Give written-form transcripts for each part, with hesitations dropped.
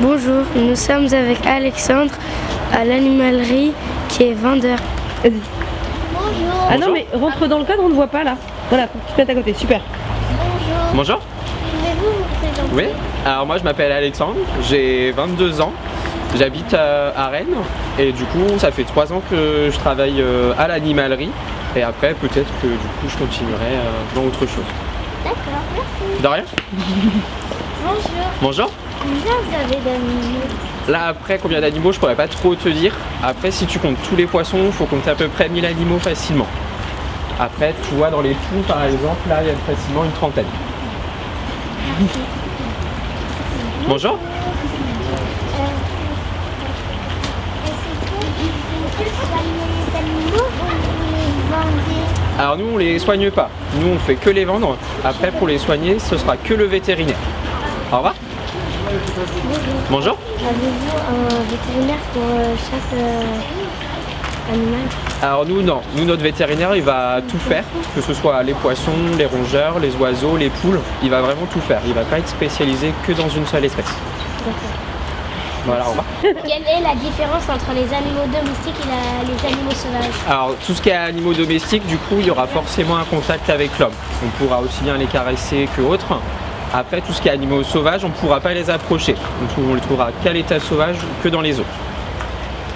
Bonjour, nous sommes avec Alexandre à l'animalerie qui est vendeur. Vas-y. Bonjour. Ah non mais rentre dans le cadre, on ne voit pas là. Voilà, faut que tu te mettes à côté, super. Bonjour. Bonjour. Pouvez-vous vous présenter? Oui. Alors moi je m'appelle Alexandre, j'ai 22 ans, j'habite à Rennes et du coup ça fait 3 ans que je travaille à l'animalerie et après peut-être que du coup je continuerai dans autre chose. D'accord, merci. De rien. Bonjour. Bonjour. Combien vous avez d'animaux? Là après combien d'animaux je pourrais pas trop te dire. Après si tu comptes tous les poissons, il faut compter à peu près 1000 animaux facilement. Après tu vois dans les poules par exemple, là il y a facilement une trentaine. Bonjour. Est-ce que vous soignez les animaux ou vous les vendez? Alors nous on les soigne pas, nous on fait que les vendre. Après pour les soigner ce sera que le vétérinaire. Au revoir. Bonjour. Avez-vous un vétérinaire pour chaque animal? Alors nous non, nous notre vétérinaire il va tout faire, que ce soit les poissons, les rongeurs, les oiseaux, les poules, il va vraiment tout faire, il va pas être spécialisé que dans une seule espèce. Voilà, au revoir. Quelle est la différence entre les animaux domestiques et les animaux sauvages? Alors tout ce qui est animaux domestiques, du coup il y aura forcément un contact avec l'homme. On pourra aussi bien les caresser que autres. Après tout ce qui est animaux sauvages, on ne pourra pas les approcher. On les trouvera qu'à l'état sauvage que dans les eaux.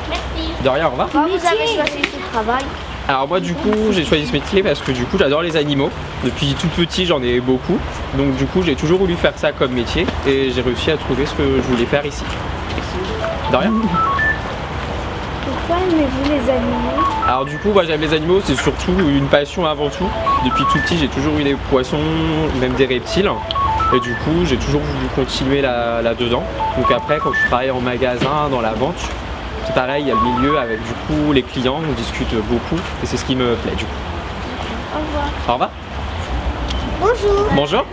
Merci. De rien, au revoir. Vous avez choisi ce travail? Alors moi du coup j'ai choisi ce métier parce que du coup j'adore les animaux. Depuis tout petit j'en ai beaucoup. Donc du coup j'ai toujours voulu faire ça comme métier et j'ai réussi à trouver ce que je voulais faire ici. De rien. Pourquoi aimez-vous les animaux? Alors du coup moi j'aime les animaux, c'est surtout une passion avant tout. Depuis tout petit j'ai toujours eu des poissons, même des reptiles. Et du coup j'ai toujours voulu continuer là-dedans. Donc après quand je travaille en magasin, dans la vente, c'est pareil, il y a le milieu avec du coup les clients, on discute beaucoup et c'est ce qui me plaît du coup. Au revoir. Au revoir. Bonjour. Bonjour.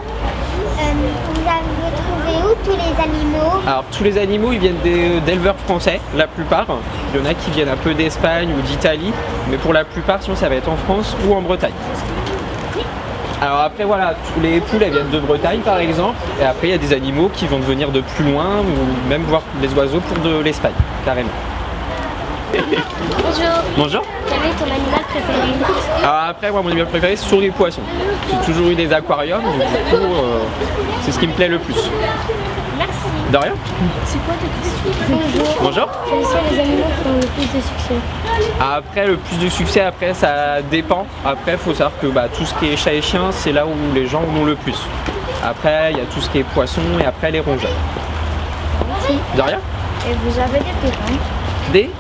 Vous avez trouvé où tous les animaux? Alors tous les animaux ils viennent d'éleveurs français, la plupart. Il y en a qui viennent un peu d'Espagne ou d'Italie, mais pour la plupart sinon ça va être en France ou en Bretagne. Alors après voilà, tous les poules elles viennent de Bretagne par exemple, et après il y a des animaux qui vont venir de plus loin, ou même voir les oiseaux pour de l'Espagne, carrément. Bonjour. Bonjour. Quel est ton animal préféré? Alors après moi mon animal préféré c'est toujours les poissons. J'ai toujours eu des aquariums, donc du coup c'est ce qui me plaît le plus. Merci. De rien. C'est quoi ta question? Bonjour. Bonjour. Quels sont les animaux qui ont le plus de succès? Après le plus de succès, après ça dépend. Après il faut savoir que tout ce qui est chat et chien c'est là où les gens en ont le plus. Après il y a tout ce qui est poisson et après les rongeurs. De rien. Et vous avez des piranhas? Des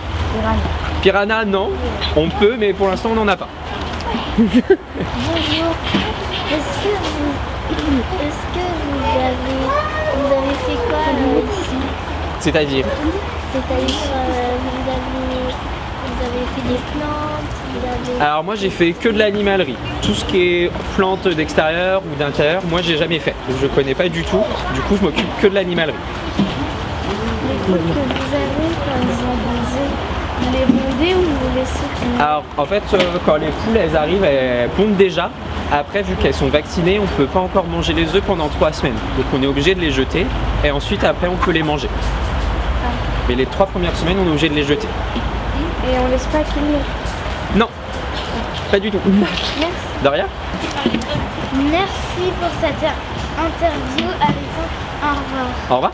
piranhas non, on peut mais pour l'instant on n'en a pas. Bonjour. Est-ce que vous avez fait quoi ici? C'est-à-dire C'est-à-dire vous avez fait des plantes, Alors moi j'ai fait que de l'animalerie. Tout ce qui est plantes d'extérieur ou d'intérieur, moi j'ai jamais fait. Je connais pas du tout. Du coup je m'occupe que de l'animalerie. Les poules que vous avez, quand elles ont posé, vous les vendez ou vous laissez tomber? Alors en fait quand les poules elles arrivent, elles pondent déjà. Après vu qu'elles sont vaccinées, on peut pas encore manger les œufs pendant 3 semaines. Donc on est obligé de les jeter et ensuite après on peut les manger. Mais les 3 premières semaines on est obligé de les jeter. Et on laisse pas qu'ils meurent? Non, pas du tout. Merci. De rien. Merci pour cette interview, Alexandre. Au revoir. Au revoir.